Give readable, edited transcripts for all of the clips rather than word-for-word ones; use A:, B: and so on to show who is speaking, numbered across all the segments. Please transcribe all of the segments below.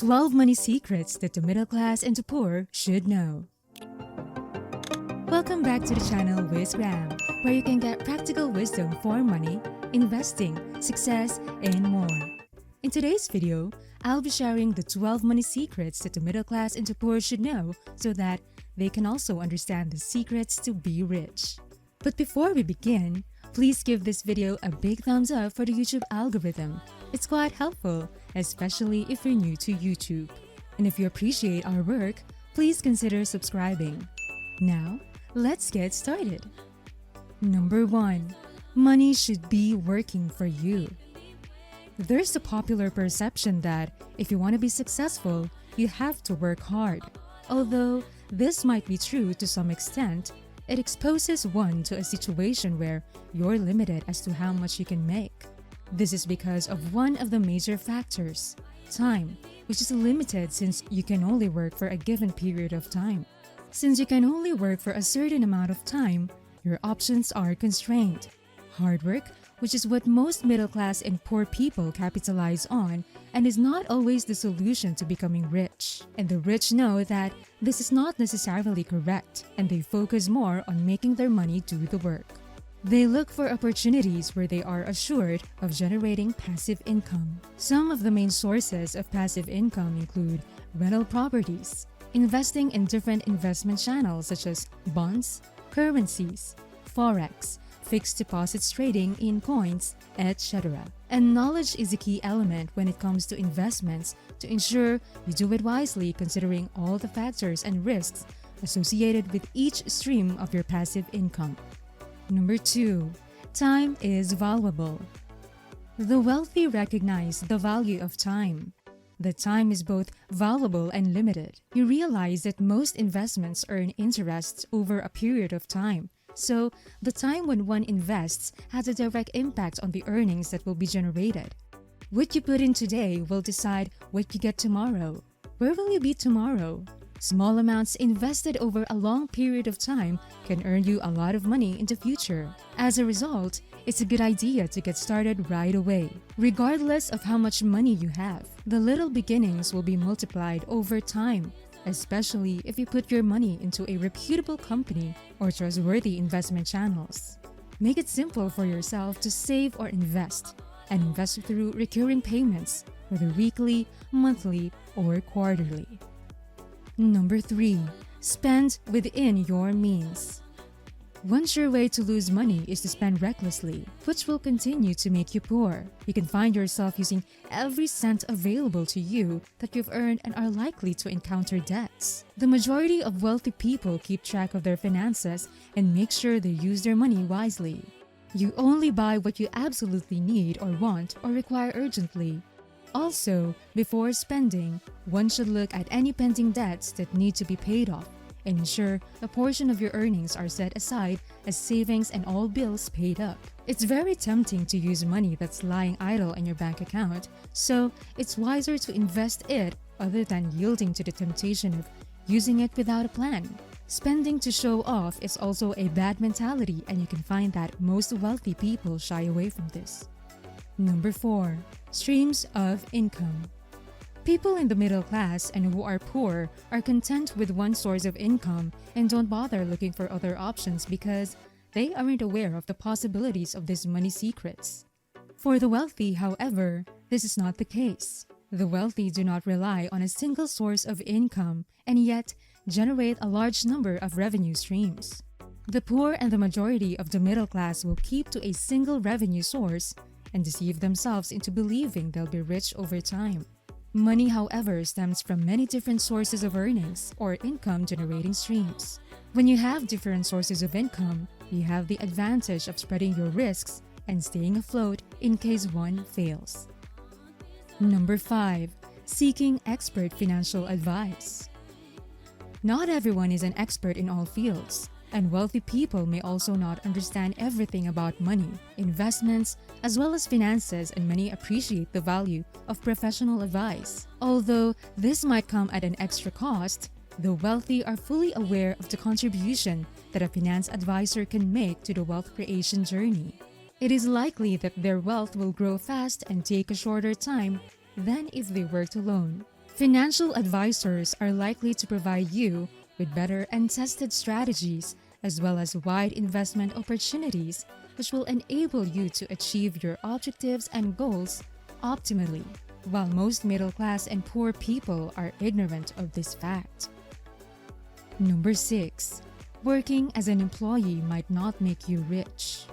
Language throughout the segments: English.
A: 12 money secrets that the middle class and the poor should know. Welcome back to the channel WISGRAM, where you can get practical wisdom for money, investing, success, and more. In today's video, I'll be sharing the 12 money secrets that the middle class and the poor should know so that they can also understand the secrets to be rich. But before we begin, please give this video a big thumbs up for the YouTube algorithm. It's quite helpful, especially if you're new to YouTube. And if you appreciate our work, please consider subscribing. Now, let's get started. Number 1. Money should be working for you. There's a popular perception that if you want to be successful, you have to work hard. Although this might be true to some extent, it exposes one to a situation where you're limited as to how much you can make. This is because of one of the major factors, time, which is limited since you can only work for a given period of time. Since you can only work for a certain amount of time, your options are constrained. Hard work, which is what most middle class and poor people capitalize on, and is not always the solution to becoming rich. And the rich know that this is not necessarily correct, and they focus more on making their money do the work. They look for opportunities where they are assured of generating passive income. Some of the main sources of passive income include rental properties, investing in different investment channels such as bonds, currencies, forex, fixed deposits trading in coins, etc. And knowledge is a key element when it comes to investments to ensure you do it wisely, considering all the factors and risks associated with each stream of your passive income. Number 2. Time is valuable. The wealthy recognize the value of time. The time is both valuable and limited. You realize that most investments earn interest over a period of time. So, the time when one invests has a direct impact on the earnings that will be generated. What you put in today will decide what you get tomorrow. Where will you be tomorrow? Small amounts invested over a long period of time can earn you a lot of money in the future. As a result, it's a good idea to get started right away. Regardless of how much money you have, the little beginnings will be multiplied over time, especially if you put your money into a reputable company or trustworthy investment channels. Make it simple for yourself to save or invest, and invest through recurring payments, whether weekly, monthly, or quarterly. Number 3. Spend within your means. One sure way to lose money is to spend recklessly, which will continue to make you poor. You can find yourself using every cent available to you that you've earned and are likely to encounter debts. The majority of wealthy people keep track of their finances and make sure they use their money wisely. You only buy what you absolutely need or want or require urgently. Also, before spending, one should look at any pending debts that need to be paid off and ensure a portion of your earnings are set aside as savings and all bills paid up. It's very tempting to use money that's lying idle in your bank account, so it's wiser to invest it other than yielding to the temptation of using it without a plan. Spending to show off is also a bad mentality, and you can find that most wealthy people shy away from this. Number 4. Streams of income. People in the middle class and who are poor are content with one source of income and don't bother looking for other options because they aren't aware of the possibilities of these money secrets. For the wealthy, however, this is not the case. The wealthy do not rely on a single source of income and yet generate a large number of revenue streams. The poor and the majority of the middle class will keep to a single revenue source and deceive themselves into believing they'll be rich over time. Money, however, stems from many different sources of earnings or income-generating streams. When you have different sources of income, you have the advantage of spreading your risks and staying afloat in case one fails. Number 5. Seeking expert financial advice. Not everyone is an expert in all fields, and wealthy people may also not understand everything about money, investments, as well as finances, and many appreciate the value of professional advice. Although this might come at an extra cost, the wealthy are fully aware of the contribution that a finance advisor can make to the wealth creation journey. It is likely that their wealth will grow fast and take a shorter time than if they worked alone. Financial advisors are likely to provide you with better and tested strategies as well as wide investment opportunities which will enable you to achieve your objectives and goals optimally, while most middle class and poor people are ignorant of this fact. Number 6. Working as an employee might not make you rich.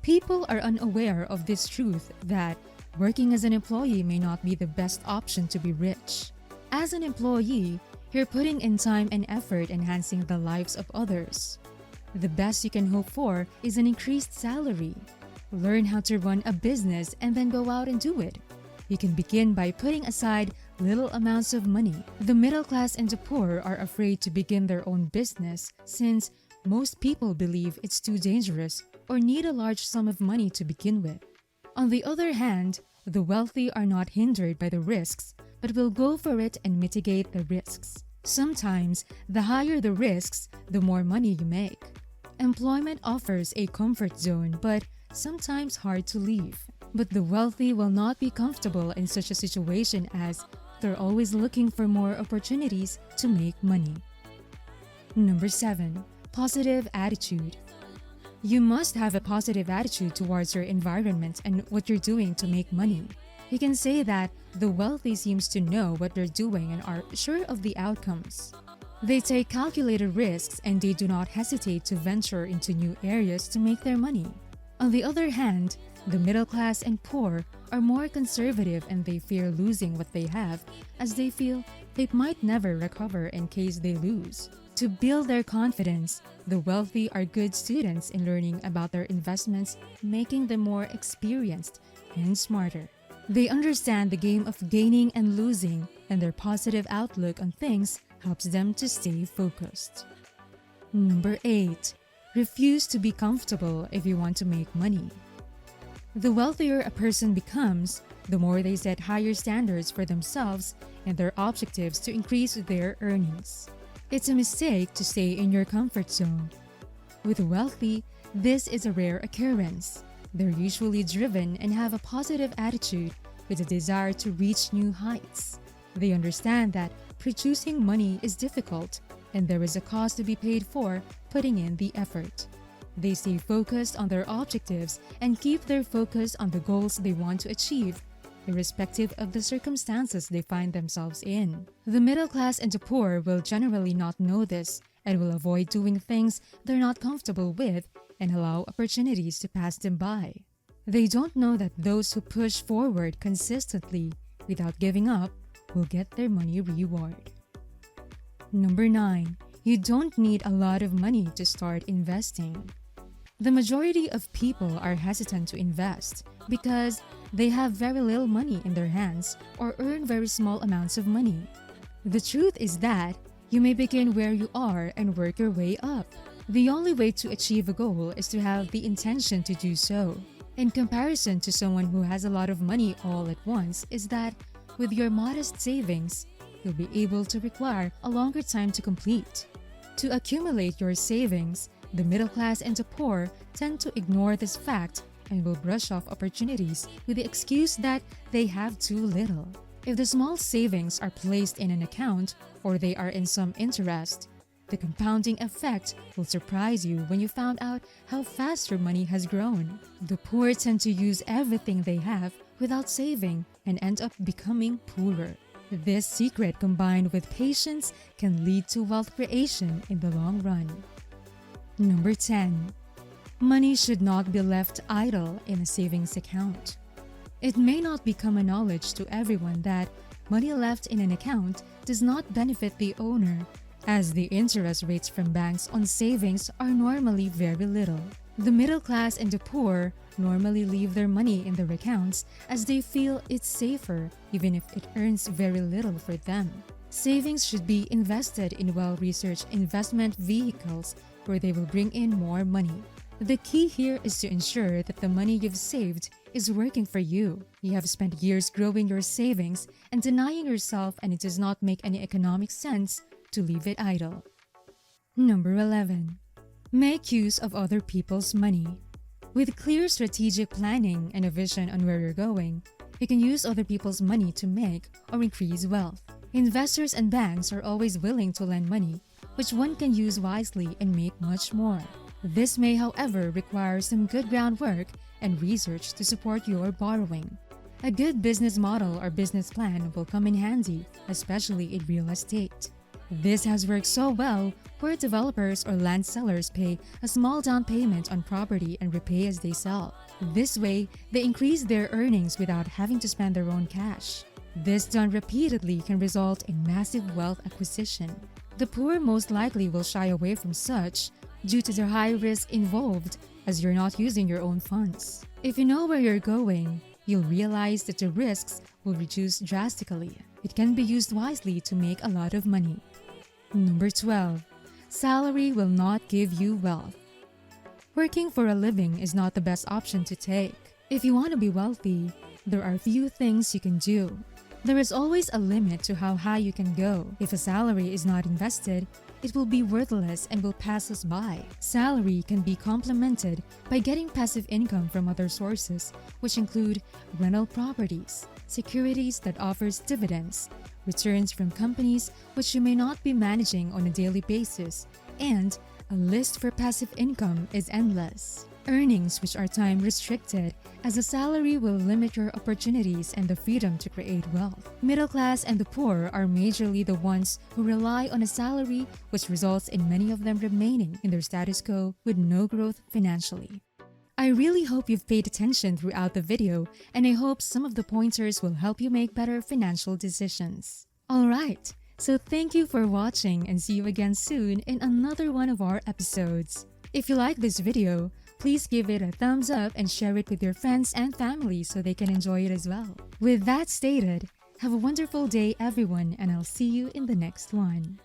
A: People are unaware of this truth that working as an employee may not be the best option to be rich. As an employee, you're putting in time and effort enhancing the lives of others. The best you can hope for is an increased salary. Learn how to run a business and then go out and do it. You can begin by putting aside little amounts of money. The middle class and the poor are afraid to begin their own business since most people believe it's too dangerous or need a large sum of money to begin with. On the other hand, the wealthy are not hindered by the risks but will go for it and mitigate the risks. Sometimes, the higher the risks, the more money you make. Employment offers a comfort zone but sometimes hard to leave. But the wealthy will not be comfortable in such a situation as they're always looking for more opportunities to make money. Number 7. Positive attitude. You must have a positive attitude towards your environment and what you're doing to make money. You can say that the wealthy seems to know what they're doing and are sure of the outcomes. They take calculated risks and they do not hesitate to venture into new areas to make their money. On the other hand, the middle class and poor are more conservative and they fear losing what they have as they feel they might never recover in case they lose. To build their confidence, the wealthy are good students in learning about their investments, making them more experienced and smarter. They understand the game of gaining and losing, and their positive outlook on things helps them to stay focused. Number 8. Refuse to be comfortable if you want to make money. The wealthier a person becomes, the more they set higher standards for themselves and their objectives to increase their earnings. It's a mistake to stay in your comfort zone. With the wealthy, this is a rare occurrence. They're usually driven and have a positive attitude with a desire to reach new heights. They understand that producing money is difficult and there is a cost to be paid for putting in the effort. They stay focused on their objectives and keep their focus on the goals they want to achieve, irrespective of the circumstances they find themselves in. The middle class and the poor will generally not know this and will avoid doing things they're not comfortable with and allow opportunities to pass them by. They don't know that those who push forward consistently without giving up will get their money reward. Number 9. You don't need a lot of money to start investing. The majority of people are hesitant to invest because they have very little money in their hands or earn very small amounts of money. The truth is that you may begin where you are and work your way up. The only way to achieve a goal is to have the intention to do so. In comparison to someone who has a lot of money all at once is that with your modest savings, you'll be able to require a longer time to complete. To accumulate your savings, the middle class and the poor tend to ignore this fact and will brush off opportunities with the excuse that they have too little. If the small savings are placed in an account or they are in some interest, the compounding effect will surprise you when you found out how fast your money has grown. The poor tend to use everything they have without saving and end up becoming poorer. This secret combined with patience can lead to wealth creation in the long run. Number 10. Money should not be left idle in a savings account. It may not be common knowledge to everyone that money left in an account does not benefit the owner, as the interest rates from banks on savings are normally very little. The middle class and the poor normally leave their money in their accounts as they feel it's safer even if it earns very little for them. Savings should be invested in well-researched investment vehicles where they will bring in more money. The key here is to ensure that the money you've saved is working for you. You have spent years growing your savings and denying yourself, and it does not make any economic sense to leave it idle. Number 11. Make use of other people's money. With clear strategic planning and a vision on where you're going, you can use other people's money to make or increase wealth. Investors and banks are always willing to lend money, which one can use wisely and make much more. This may, however, require some good groundwork and research to support your borrowing. A good business model or business plan will come in handy, especially in real estate. This has worked so well where developers or land sellers pay a small down payment on property and repay as they sell. This way, they increase their earnings without having to spend their own cash. This done repeatedly can result in massive wealth acquisition. The poor most likely will shy away from such due to the high risk involved as you're not using your own funds. If you know where you're going, you'll realize that the risks will reduce drastically. It can be used wisely to make a lot of money. Number 12. Salary will not give you wealth. Working for a living is not the best option to take. If you want to be wealthy, there are few things you can do. There is always a limit to how high you can go. If a salary is not invested, it will be worthless and will pass us by. Salary can be complemented by getting passive income from other sources, which include rental properties, securities that offers dividends, returns from companies which you may not be managing on a daily basis, and a list for passive income is endless. Earnings which are time restricted, as a salary will limit your opportunities and the freedom to create wealth. Middle class and the poor are majorly the ones who rely on a salary, which results in many of them remaining in their status quo with no growth financially. I really hope you've paid attention throughout the video, and I hope some of the pointers will help you make better financial decisions. Alright, so thank you for watching and see you again soon in another one of our episodes. If you like this video, please give it a thumbs up and share it with your friends and family so they can enjoy it as well. With that stated, have a wonderful day everyone, and I'll see you in the next one.